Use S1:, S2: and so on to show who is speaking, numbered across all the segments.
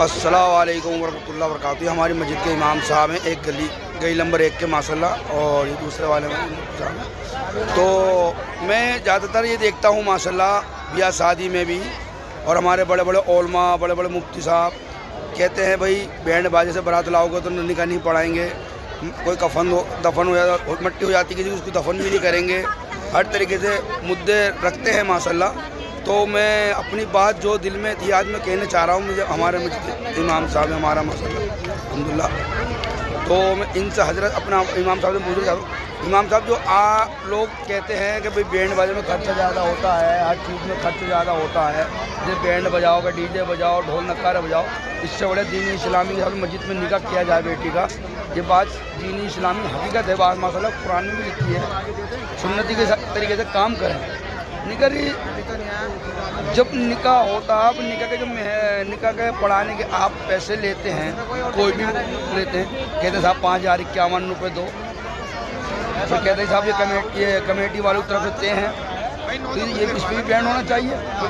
S1: अस्सलाम वालेकुम वरहमतुल्लाहि वबरकातुहू। हमारी मस्जिद के इमाम साहब हैं, एक गली नंबर 1 के माशाल्लाह, और ये दूसरे वाले में साहब हैं। तो मैं ज़्यादातर ये देखता हूँ माशाल्लाह, ब्याह शादी में भी, और हमारे बड़े बड़े ओलमा, बड़े बड़े मुफ्ती साहब कहते हैं भाई बैंड बाजे से बारात लाओगे तो निकाह नहीं पढ़ाएंगे, कोई दफन हो जाता, मट्टी हो जाती किसी की, उसको दफन भी नहीं करेंगे, हर तरीके से मुद्दे रखते हैं माशाल्लाह। तो मैं अपनी बात जो दिल में थी आज मैं कहना चाह रहा हूँ। मुझे हमारे इमाम साहब है हमारा माशाल्लाह अल्हम्दुलिल्लाह, तो मैं इनसे हजरत अपना इमाम साहब से पूछना चाहता हूँ, इमाम साहब जो लोग कहते हैं कि भाई बैंड बाजे में खर्चा ज़्यादा होता है, हर चीज़ में खर्चा ज़्यादा होता है, जैसे बैंड बजाओ, डीजे बजाओ, ढोल नक्कारे बजाओ, इससे बड़े दीनी इस्लामी मस्जिद में निकाह किया जाए बेटी का, ये बात दीनी इस्लामी हकीकत है, बात माशाल्लाह कुरान में भी लिखी है, सुन्नती के तरीके से काम करें। जब निकाह होता है, आप निकाह के निकाह के पढ़ाने के आप पैसे लेते हैं, कोई भी लेते हैं, कहते हैं साहब 5,051 रुपये दो, तो कहते हैं साहब ये कमेटी वालों की तरफ से हैं, तो ये इस पर भी बैंड होना चाहिए। तो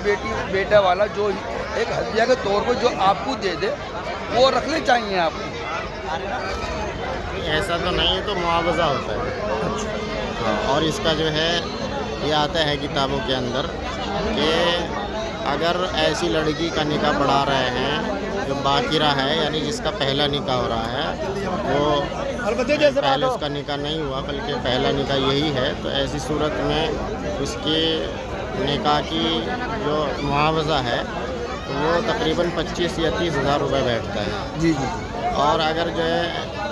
S1: बेटा वाला जो एक हदिया के तौर पर जो आपको दे दे वो रखने चाहिए आपको।
S2: ऐसा तो नहीं है, तो मुआवजा होता है। और इसका जो है ये आता है किताबों के अंदर कि अगर ऐसी लड़की का निकाह पढ़ा रहे हैं जो बाकिरा है, यानी जिसका पहला निकाह हो रहा है, वो पहले उसका निकाह नहीं हुआ बल्कि पहला निकाह यही है, तो ऐसी सूरत में उसके निकाह की जो मुआवजा है तो वो तकरीबन 25 या 30 हज़ार रुपये बैठता है।
S1: जी जी।
S2: और अगर जो है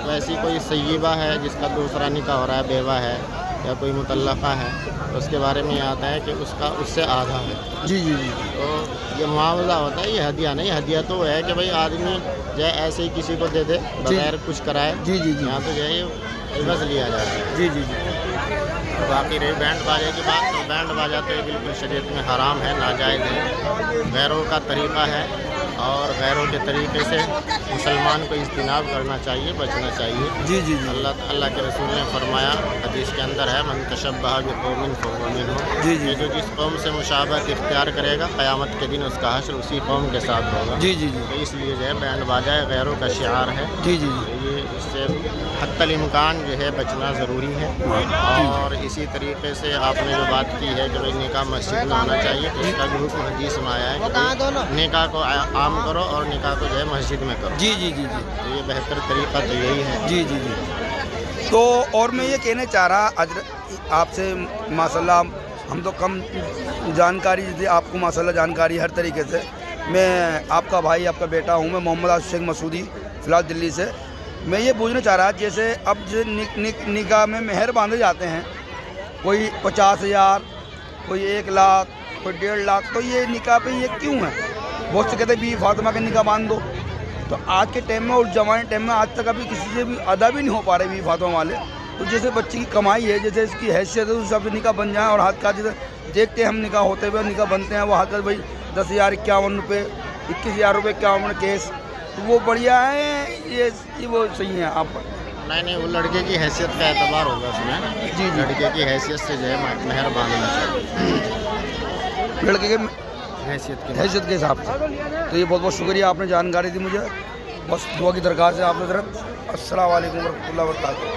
S2: वैसी कोई सय्यबा है जिसका दूसरा निकाह हो रहा है, बेवा है या कोई मुतल्लक़ा है, तो उसके बारे में ये आता है कि उसका उससे आधा है।
S1: जी जी जी।
S2: तो ये मुआवजा होता है, ये हदिया नहीं। हदिया तो है कि भाई आदमी जो है ऐसे ही किसी को दे दे बगैर कुछ कराए।
S1: जी जी जी।
S2: यहाँ तो जो है ये इवज़ लिया जाता है।
S1: जी जी जी।
S2: बाकी रही बैंड बाजे की बात, तो बैंड बाजा तो ये बिल्कुल शरीयत में हराम है, नाजायज़ है, गैरों का तरीक़ा है, और गैरों के तरीक़े से मुसलमान को इज्तिनाब करना चाहिए, बचना चाहिए।
S1: जी जी जी।
S2: अल्लाह के रसूल ने फरमाया, हदीस के अंदर है, मन तशब्बह बिक़ौमिन फ़हुव मिनहुम।
S1: जी जी।
S2: जो जिस कौम से मुशाबहत इख्तियार करेगा, क़यामत के दिन उसका हश्र उसी कौम के साथ होगा।
S1: जी जी जी।
S2: तो इसलिए जो है बैंड बाजा गैरों का शिआर है।
S1: जी जी जी।
S2: ये इससे हत्तल इम्कान जो है बचना ज़रूरी है। और इसी तरीके से आपने जो बात की है कि भाई निकाह मस्जिद में होना चाहिए, तो इसका भी हुक्म हदीस में आया है कि निकाह को आम करो और निकाह को जो है मस्जिद में करो।
S1: जी जी जी जी।
S2: तो ये बेहतर तरीक़ा तो यही है।
S1: जी जी जी। तो और मैं ये कहना चाह रहा आपसे माशाल्लाह, हम तो कम जानकारी थी, आपको माशाल्लाह जानकारी हर तरीके से। मैं आपका भाई, आपका बेटा हूँ, मैं मोहम्मद आसिफ शेख मसूदी, फ़िलहाल दिल्ली से। मैं ये पूछना चाह रहा, जैसे अब जो निकाह में मेहर बांधे जाते हैं, कोई 50,000, कोई 1 लाख, कोई 1.5 लाख, तो ये निकाह पे ये क्यों है? बहुत से कहते हैं बीवी फातिमा के निकाह बांध दो, तो आज के टाइम में और जमाने टाइम में आज तक अभी किसी से भी अदा भी नहीं हो पा रहे बीवी फातिमा वाले। तो जैसे बच्चे की कमाई है, जैसे इसकी हैसियत है, उस हिसाब से निकाह बन जाए। और हाथ का जैसे देखते हैं हम निकाह होते हुए, निकाह बनते हैं, वो हाथ का भाई 10,051 रुपये, 21,000 रुपये 51 केस, तो वो बढ़िया है, ये वो सही है? आप
S2: नहीं, वो लड़के की हैसियत का एतबार होगा उसमें।
S1: जी जी।
S2: लड़के की हैसियत से जो है मेहर बांधना चाहिए,
S1: लड़के के
S2: हैसियत
S1: के हिसाब से। तो ये बहुत बहुत शुक्रिया, आपने जानकारी दी मुझे। बस दुआ की दरख्वास्त है आपने तरफ। अस्सलाम वालेकुम वरहमतुल्लाहि वबरकातुहू।